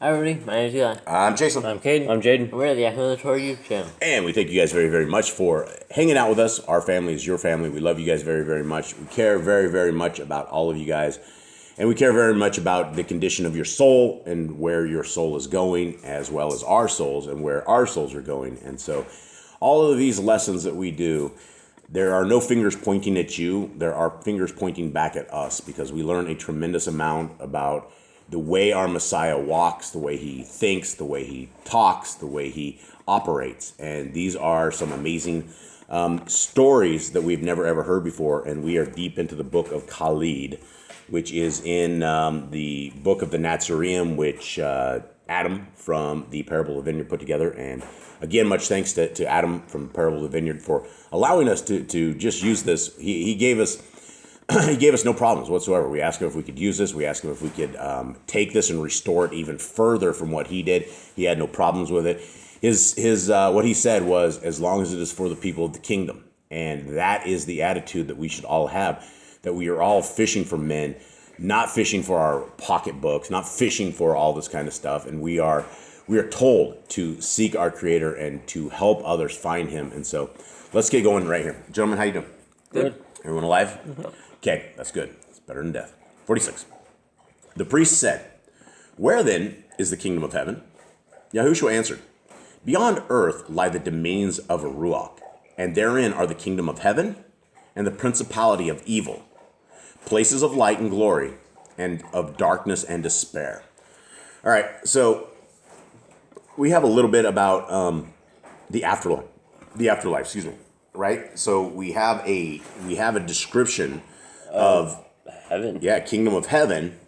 Hi everybody, my name is Eli. I'm Jason. I'm Caden. I'm Jaden. We're at the Yah Torah YouTube channel. And we thank you guys very, very much for hanging out with us. Our family is your family. We love you guys very, very much. We care very, very much about all of you guys. And we care very much about the condition of your soul and where your soul is going, as well as our souls and where our souls are going. And so all of these lessons that we do, there are no fingers pointing at you. There are fingers pointing back at us, because we learn a tremendous amount about the way our Messiah walks, the way he thinks, the way he talks, the way he operates. And these are some amazing stories that we've never ever heard before. And we are deep into the book of Khalid, which is in the book of the Natsarim, which Adam from the Parable of the Vineyard put together. And again, much thanks to Adam from Parable of the Vineyard for allowing us to just use this. He gave us he gave us no problems whatsoever. We asked him if we could use this. We asked him if we could take this and restore it even further from what he did. He had no problems with it. His what he said was, as long as it is for the people of the kingdom. And that is the attitude that we should all have, that we are all fishing for men, not fishing for our pocketbooks, not fishing for all this kind of stuff. And we are told to seek our Creator and to help others find him. And so let's get going right here. Gentlemen, how you doing? Good. Everyone alive? Okay, that's good. It's better than death. 46. The priest said, "Where then is the kingdom of heaven?" Yahushua answered, "Beyond earth lie the domains of a Ruach, and therein are the kingdom of heaven and the principality of evil, places of light and glory, and of darkness and despair." All right, so we have a little bit about the afterlife. Excuse me. Right? So we have a description of heaven. Yeah, kingdom of heaven,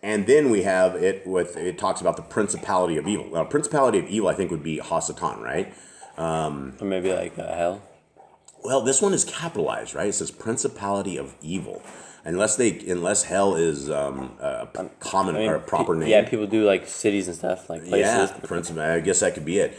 and then we have it talks about the principality of evil. Now, principality of evil, I think, would be Hasatan, right? Or maybe like hell. Well, this one is capitalized, right? It says principality of evil, unless hell is a common or a proper name. Yeah, people do like cities and stuff, like places. Yeah, I guess that could be it.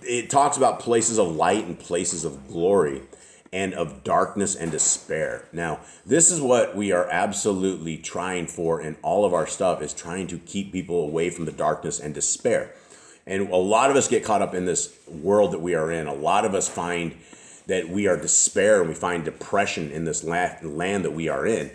It talks about places of light and places of glory and of darkness and despair. Now, this is what we are absolutely trying for in all of our stuff, is trying to keep people away from the darkness and despair. And a lot of us get caught up in this world that we are in. A lot of us find that we are despair and we find depression in this land that we are in.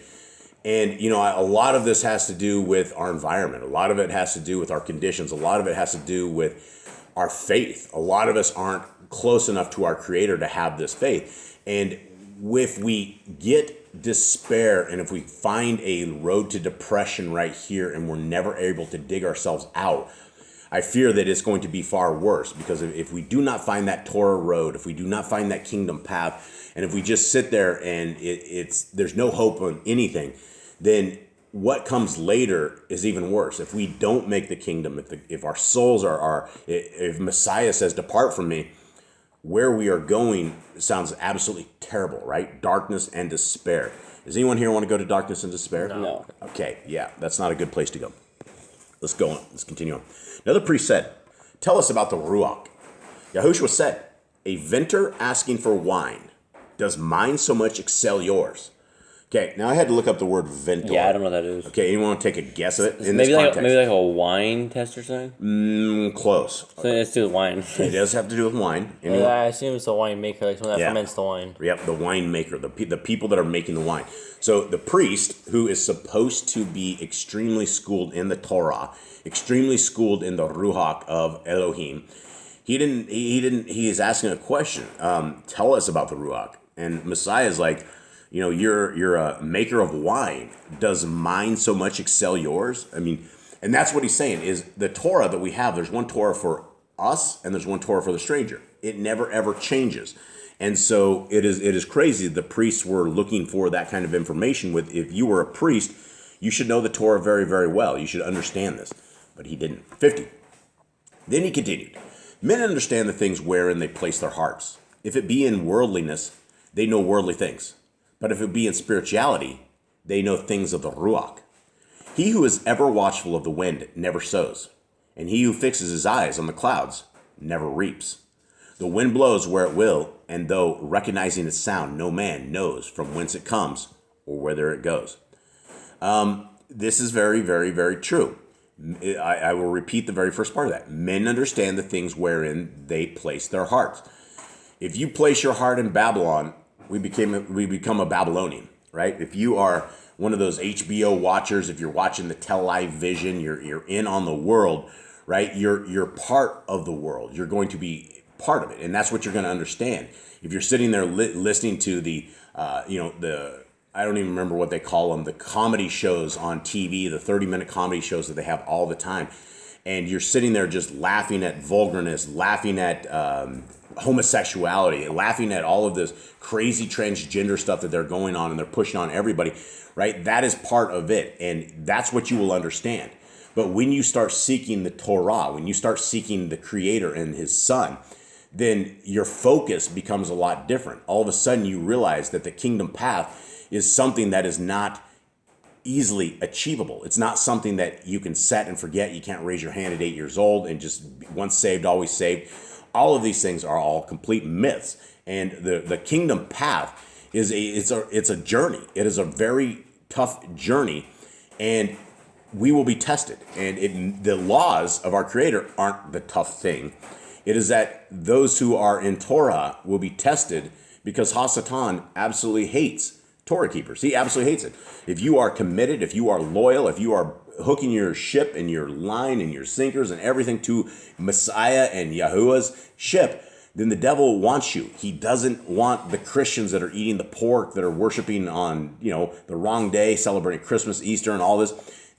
And, you know, a lot of this has to do with our environment. A lot of it has to do with our conditions. A lot of it has to do with our faith. A lot of us aren't close enough to our Creator to have this faith. And if we get despair and if we find a road to depression right here and we're never able to dig ourselves out, I fear that it's going to be far worse, because if we do not find that Torah road, if we do not find that kingdom path, and if we just sit there and there's no hope on anything, then what comes later is even worse. If we don't make the kingdom, if our souls if Messiah says, "Depart from me," where we are going sounds absolutely terrible, right? Darkness and despair. Does anyone here want to go to darkness and despair? No. Okay, yeah, that's not a good place to go. Let's go on. Let's continue on. Another priest said, "Tell us about the Ruach." Yahushua said, "A vintner asking for wine. Does mine so much excel yours?" Okay, now I had to look up the word vintner. Yeah, I don't know what that is. Okay, anyone want to take a guess of it in Maybe this like context? maybe like a wine test or something. Close. So let's do the wine. It does have to do with wine. Anyone? Yeah, I assume it's a winemaker, like someone that Yeah. ferments the wine. Yep, the winemaker, the people that are making the wine. So the priest, who is supposed to be extremely schooled in the Torah, extremely schooled in the Ruach of Elohim, he is asking a question. Tell us about the Ruach. And Messiah is like, you know, you're a maker of wine. Does mine so much excel yours? I mean, and that's what he's saying, is the Torah that we have, there's one Torah for us and there's one Torah for the stranger. It never ever changes. And so it is crazy. The priests were looking for that kind of information. If you were a priest, you should know the Torah very, very well. You should understand this. But he didn't. 50. Then he continued, "Men understand the things wherein they place their hearts. If it be in worldliness, they know worldly things. But if it be in spirituality, they know things of the Ruach. He who is ever watchful of the wind never sows, and he who fixes his eyes on the clouds never reaps. The wind blows where it will, and though recognizing its sound, no man knows from whence it comes or whither it goes." This is very, very, very true. I will repeat the very first part of that. Men understand the things wherein they place their hearts. If you place your heart in Babylon, we become a Babylonian, right? If you are one of those HBO watchers, if you're watching the television, you're in on the world, right? You're part of the world. You're going to be part of it, and that's what you're going to understand. If you're sitting there listening to the I don't even remember what they call them, the comedy shows on TV, the 30-minute comedy shows that they have all the time, and you're sitting there just laughing at vulgarness, laughing at homosexuality, laughing at all of this crazy transgender stuff that they're going on and they're pushing on everybody, right? That is part of it, and that's what you will understand. But when you start seeking the Torah, when you start seeking the Creator and His Son, then your focus becomes a lot different. All of a sudden you realize that the kingdom path is something that is not easily achievable. It's not something that you can set and forget. You can't raise your hand at 8 years old and just once saved, always saved. All of these things are all complete myths. And the kingdom path is it's a journey. It is a very tough journey, and we will be tested. And the laws of our Creator aren't the tough thing. It is that those who are in Torah will be tested, because Hasatan absolutely hates Torah keepers. He absolutely hates it. If you are committed, if you are loyal, if you are hooking your ship and your line and your sinkers and everything to Messiah and Yahuwah's ship, then the devil wants you. He doesn't want the Christians that are eating the pork, that are worshiping on, the wrong day, celebrating Christmas, Easter, and all this.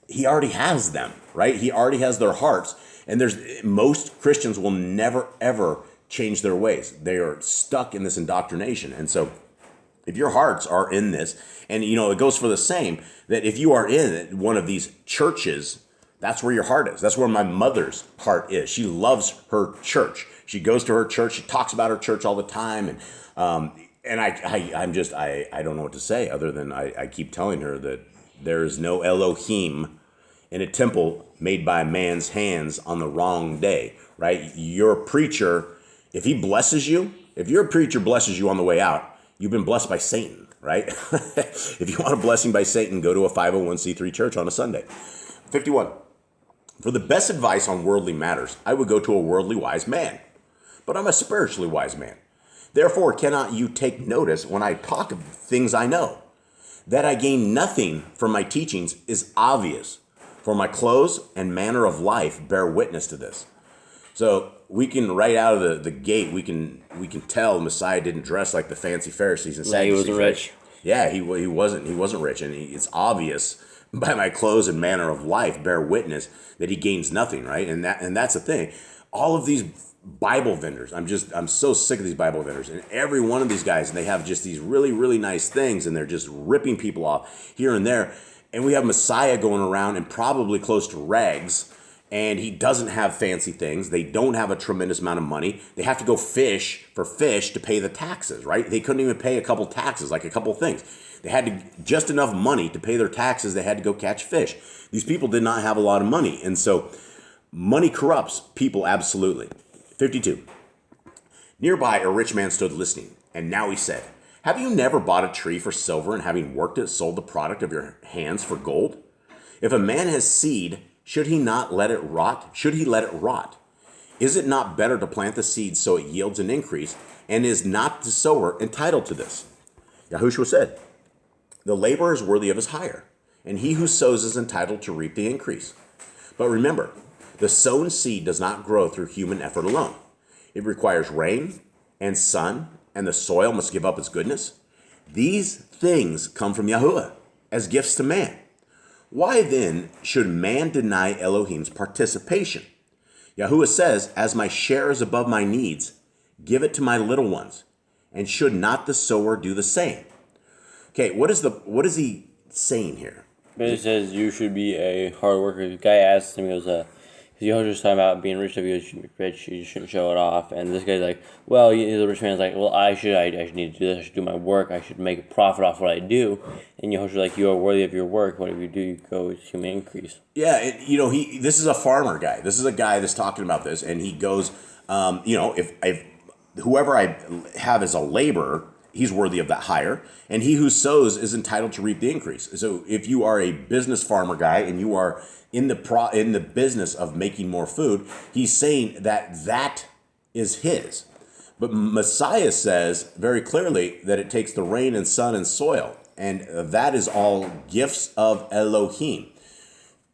He already has them, right? He already has their hearts. And most Christians will never, ever change their ways. They are stuck in this indoctrination. And so if your hearts are in this, and it goes for the same, that if you are in one of these churches, that's where your heart is. That's where my mother's heart is. She loves her church. She goes to her church. She talks about her church all the time. And I don't know what to say other than I keep telling her that there is no Elohim in a temple made by man's hands on the wrong day, right? Your preacher, if your preacher blesses you on the way out, you've been blessed by Satan, right? If you want a blessing by Satan, go to a 501c3 church on a Sunday. 51. For the best advice on worldly matters, I would go to a worldly wise man, but I'm a spiritually wise man. Therefore, cannot you take notice when I talk of things I know? That I gain nothing from my teachings is obvious, for my clothes and manner of life bear witness to this. So we can, right out of the gate, we can tell Messiah didn't dress like the fancy Pharisees and Sadducees. He wasn't rich. Yeah, he wasn't rich, and it's obvious by my clothes and manner of life bear witness that he gains nothing, right? And that's the thing. All of these Bible vendors, I'm so sick of these Bible vendors, and every one of these guys, they have just these really, really nice things, and they're just ripping people off here and there. And we have Messiah going around and probably close to rags, and he doesn't have fancy things. They don't have a tremendous amount of money. They have to go fish to pay the taxes, right? They couldn't even pay a couple taxes, like a couple things. They had just enough money to pay their taxes. They had to go catch fish. These people did not have a lot of money. And so money corrupts people absolutely. 52. Nearby a rich man stood listening, and now he said, have you never bought a tree for silver, and having worked it, sold the product of your hands for gold? If a man has seed, should he not let it rot? Should he let it rot? Is it not better to plant the seed so it yields an increase? And is not the sower entitled to this? Yahushua said, the laborer is worthy of his hire, and he who sows is entitled to reap the increase. But remember, the sown seed does not grow through human effort alone. It requires rain and sun, and the soil must give up its goodness. These things come from Yahuwah as gifts to man. Why then should man deny Elohim's participation? Yahuwah says, as my share is above my needs, give it to my little ones. And should not the sower do the same? Okay, what is he saying here? But it says you should be a hard worker. The guy asked him, he goes, because was talking about being rich. If you should be rich, you shouldn't show it off. And this guy's like, well, the rich man's like, well, I should need to do this. I should do my work. I should make a profit off what I do. And Yahushua's like, you are worthy of your work. Whatever you do, you go with human increase. Yeah, this is a farmer guy. This is a guy that's talking about this, and he goes, if whoever I have as a laborer, he's worthy of that hire, and he who sows is entitled to reap the increase. So if you are a business farmer guy and you are in the business of making more food, he's saying that is his. But Messiah says very clearly that it takes the rain and sun and soil, and that is all gifts of Elohim.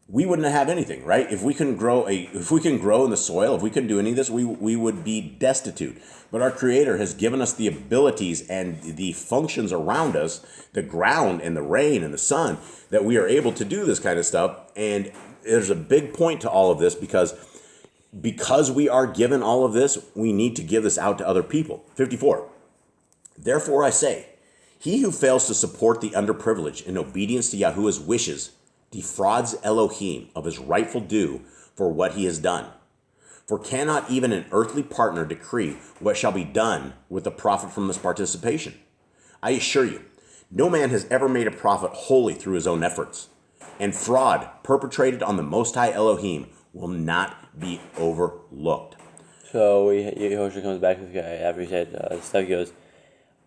We wouldn't have anything, right? If we couldn't grow in the soil, if we couldn't do any of this, we would be destitute. But our Creator has given us the abilities and the functions around us, the ground and the rain and the sun, that we are able to do this kind of stuff. And there's a big point to all of this because we are given all of this, we need to give this out to other people. 54. Therefore I say, he who fails to support the underprivileged in obedience to Yahuwah's wishes defrauds Elohim of his rightful due for what he has done. For cannot even an earthly partner decree what shall be done with the profit from this participation? I assure you, no man has ever made a profit wholly through his own efforts, and fraud perpetrated on the Most High Elohim will not be overlooked. So Yehoshua comes back to the guy after he said stuff. He goes,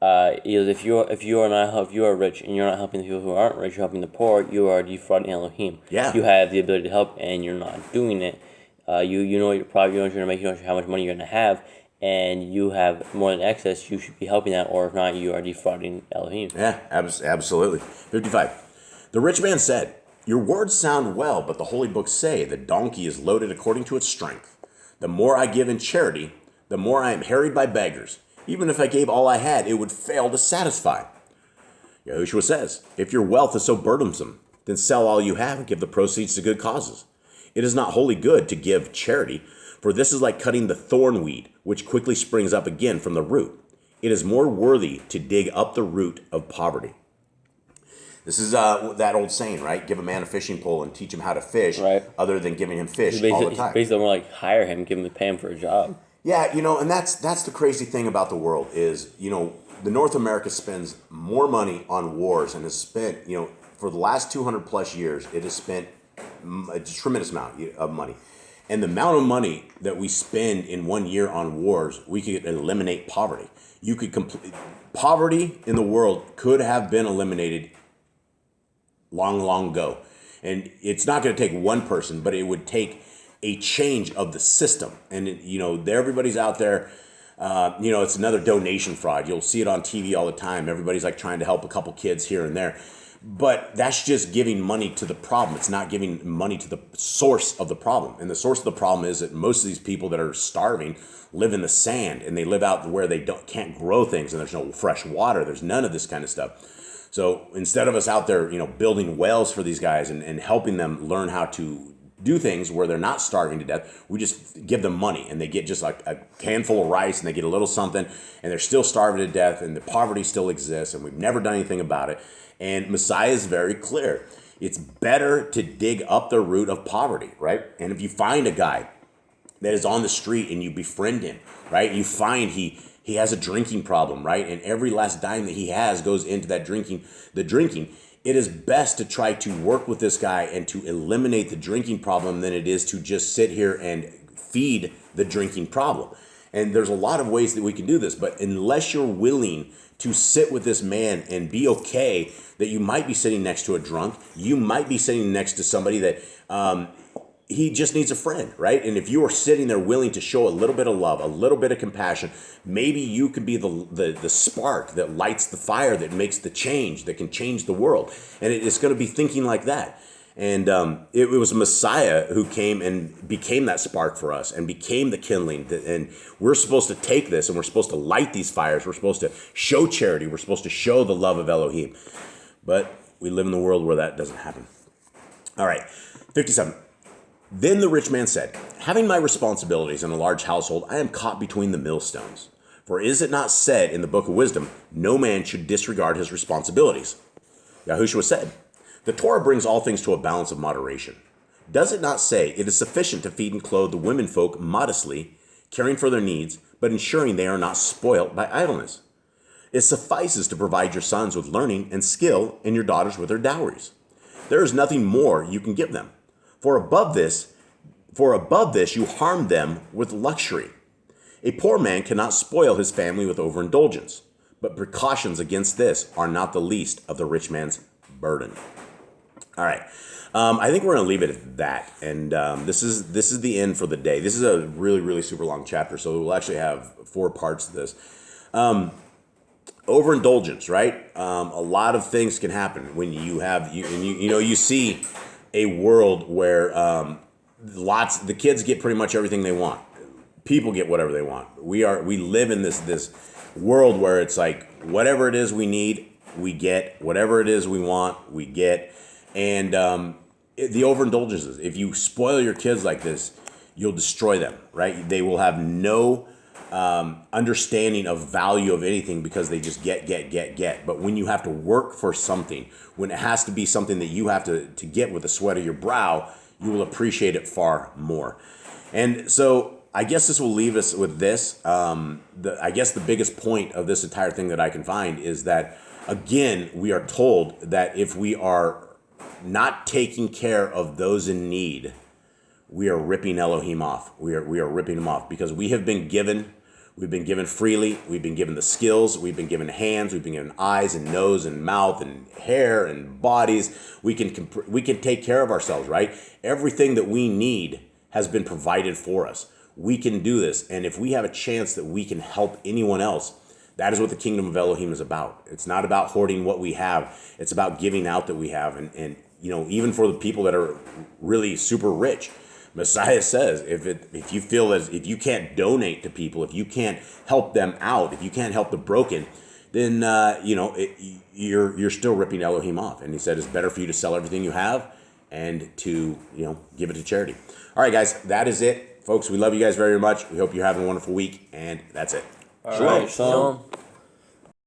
if you are rich and you're not helping the people who aren't rich, you're helping the poor, you are defrauding Elohim. Yeah. You have the ability to help and you're not doing it. You know what your problem, you know what you're gonna make, you know how much money you're gonna have, and you have more than excess. You should be helping that, or if not, you are defrauding Elohim. Yeah, absolutely. 55. The rich man said, your words sound well, but the holy books say the donkey is loaded according to its strength. The more I give in charity, the more I am harried by beggars. Even if I gave all I had, it would fail to satisfy. Yahushua says, if your wealth is so burdensome, then sell all you have and give the proceeds to good causes. It is not wholly good to give charity, for this is like cutting the thorn weed, which quickly springs up again from the root. It is more worthy to dig up the root of poverty. This is that old saying, right? Give a man a fishing pole and teach him how to fish, right, other than giving him fish all the time. Basically, more like hire him, pay him for a job. Yeah, and that's the crazy thing about the world is, the North America spends more money on wars and has spent, for the last 200 plus years, it has spent a tremendous amount of money. And the amount of money that we spend in 1 year on wars, we could eliminate poverty. Poverty in the world could have been eliminated long ago. And it's not going to take one person, but it would take a change of the system. And, everybody's out there, it's another donation fraud. You'll see it on TV all the time. Everybody's like trying to help a couple kids here and there. But that's just giving money to the problem. It's not giving money to the source of the problem. And the source of the problem is that most of these people that are starving live in the sand, and they live out where they can't grow things, and there's no fresh water. There's none of this kind of stuff. So instead of us out there, building wells for these guys and helping them learn how to do things where they're not starving to death, we just give them money, and they get just like a handful of rice, and they get a little something, and they're still starving to death, and the poverty still exists, and we've never done anything about it. And Messiah is very clear. It's better to dig up the root of poverty, right? And if you find a guy that is on the street and you befriend him, right? You find he has a drinking problem, right? And every last dime that he has goes into that drinking. It is best to try to work with this guy and to eliminate the drinking problem than it is to just sit here and feed the drinking problem. And there's a lot of ways that we can do this, but unless you're willing to sit with this man and be okay that you might be sitting next to a drunk, you might be sitting next to somebody that he just needs a friend, right? And if you are sitting there willing to show a little bit of love, a little bit of compassion, maybe you can be the spark that lights the fire, that makes the change, that can change the world. And it's going to be thinking like that. And it was Messiah who came and became that spark for us and became the kindling. And we're supposed to take this and we're supposed to light these fires. We're supposed to show charity. We're supposed to show the love of Elohim. But we live in a world where that doesn't happen. All right, 57. Then the rich man said, having my responsibilities in a large household, I am caught between the millstones. For is it not said in the book of wisdom, no man should disregard his responsibilities? Yahushua said, the Torah brings all things to a balance of moderation. Does it not say it is sufficient to feed and clothe the women folk modestly, caring for their needs, but ensuring they are not spoilt by idleness? It suffices to provide your sons with learning and skill and your daughters with their dowries. There is nothing more you can give them. For above this you harm them with luxury. A poor man cannot spoil his family with overindulgence, but precautions against this are not the least of the rich man's burden. All right. I think we're going to leave it at that. And this is the end for the day. This is a really, really super long chapter, so we'll actually have 4 parts to this. Overindulgence, right? A lot of things can happen when you see a world where the kids get pretty much everything they want. People get whatever they want. We live in this world where it's like whatever it is we need, we get. Whatever it is we want, we get. And the overindulgences. If you spoil your kids like this, you'll destroy them, right? They will have no understanding of value of anything because they just get. But when you have to work for something, when it has to be something that you have to get with the sweat of your brow, you will appreciate it far more. And so I guess this will leave us with this. I guess the biggest point of this entire thing that I can find is that, again, we are told that if we are not taking care of those in need, we are ripping Elohim off. We are ripping him off because we have been given. We've been given freely. We've been given the skills. We've been given hands. We've been given eyes and nose and mouth and hair and bodies. We can take care of ourselves, right? Everything that we need has been provided for us. We can do this, and if we have a chance that we can help anyone else, that is what the kingdom of Elohim is about. It's not about hoarding what we have. It's about giving out that we have, and even for the people that are really super rich. Messiah says, if you feel as if you can't donate to people, if you can't help them out, if you can't help the broken, then you're still ripping Elohim off. And he said it's better for you to sell everything you have and to give it to charity. All right, guys, that is it, folks. We love you guys very much. We hope you're having a wonderful week, and that's it. All right, shalom.